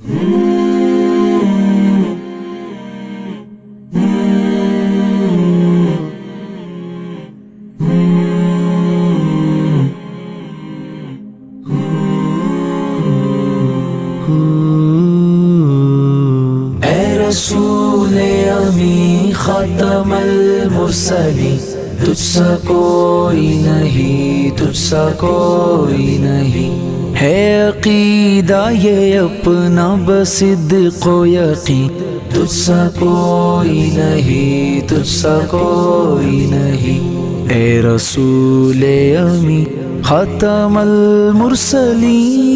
اے رسول امی خاتم المرسلین، تجھ سا کوئی نہیں، تجھ سا کوئی نہیں۔ ہے عقیدہ یہ اپنا بصدق و یقین، تجھ سا کوئی نہیں، تجھ سا کوئی نہیں۔ اے رسول امی خاتم المرسلین،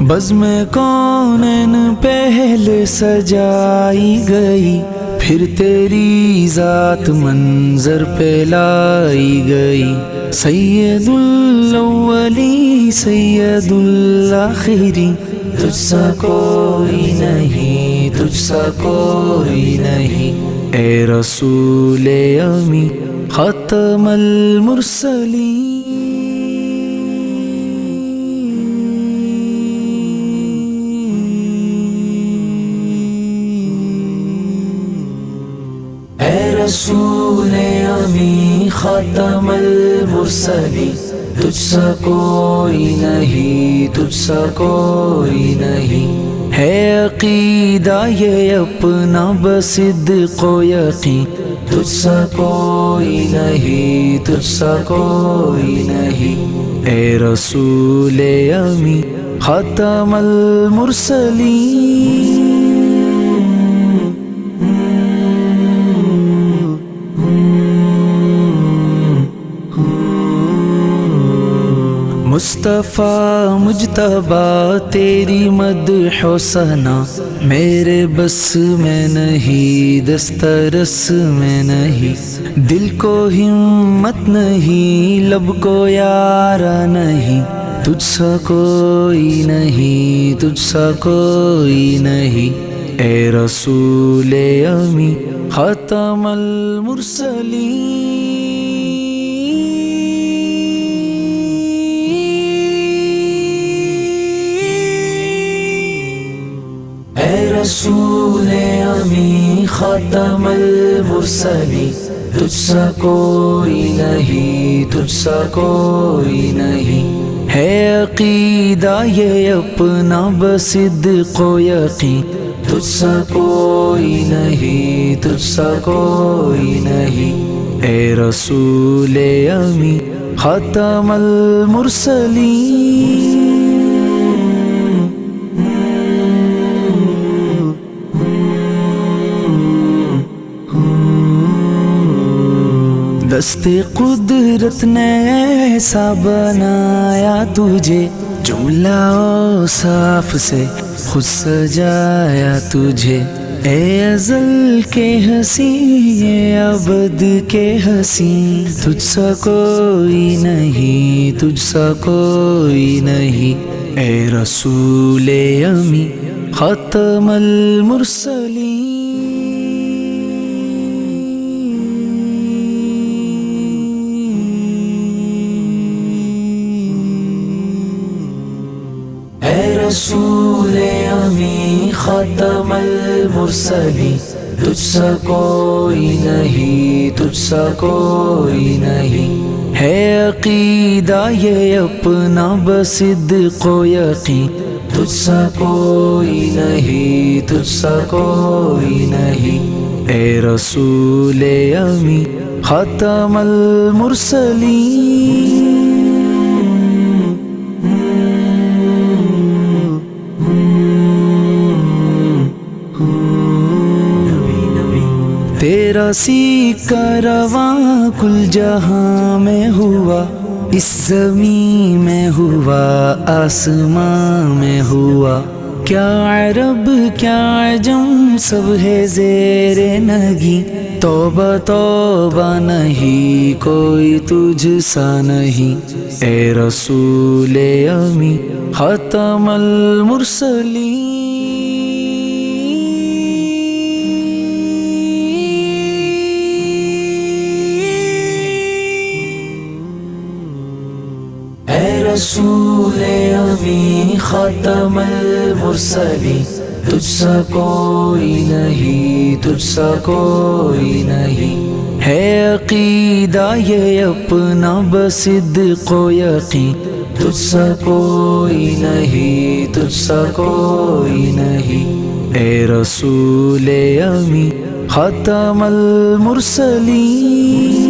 بزم کونین پہلے سجائی گئی، پھر تیری ذات منظر پہ لائی گئی۔ سید الاولی سید الآخری، تجھ سا کوئی نہیں، تجھ سا کوئی نہیں۔ اے رسول امی خاتم المرسلین، رسول امی خاتم المرسلین، تجھ سا کوئی نہیں، تجھ سا کوئی نہیں۔ ہے عقیدہ یہ اپنا بصدق و یقین، تجھ سا کوئی نہیں، تجھ سا کوئی نہیں۔ اے رسول امی خاتم المرسلین، مصطفیٰ مجتبیٰ تیری مدح و ثنا میرے بس میں نہیں، دسترس میں نہیں۔ دل کو ہمت نہیں، لب کو یارا نہیں، تجھ سا کوئی نہیں، تجھ سا کوئی نہیں۔ اے رسول امی خاتم المرسلین، رسول امی خاتم المرسلین، تجھ سا کوئی نہیں، تجھ سا کوئی نہیں۔ ہے عقیدہ یہ اپنا بصدق و یقین، تجھ سا کوئی نہیں، تجھ سا کوئی نہیں۔ اے رسول امی خاتم المرسلین، دست قدرت نے ایسا بنایا تجھے، جملہ اوصاف سے خود سجایا تجھے۔ اے ازل کے حسین، اے ابد کے حسین، تجھ سا کوئی نہیں، تجھ سا کوئی نہیں۔ اے رسول امی خاتم المرسلین، رسول امی خاتم المرسلین، تجھ سا کوئی نہیں، تجھ سا کوئی نہیں۔ ہے عقیدہ یہ اپنا بصدق و یقین، تجھ سا کوئی نہیں، تجھ سا کوئی نہیں۔ اے رسول امی خاتم المرسلین، تیرا سیکہ رواں کل جہاں میں ہوا، اس زمین میں ہوا، آسمان میں ہوا۔ کیا عرب کیا عجم سب ہے زیر نگی، توبہ توبہ نہیں کوئی تجھ سا نہیں۔ اے رسول امی خاتم المرسلین، رسول امی خاتم المرسلین، تجھ سا کوئی نہیں، تجھ سا کوئی نہیں۔ ہے عقیدہ یہ اپنا بصدق و یقین، تجھ سا کوئی نہیں، تجھ سا کوئی نہیں۔ اے رسول امی خاتم المرسلین۔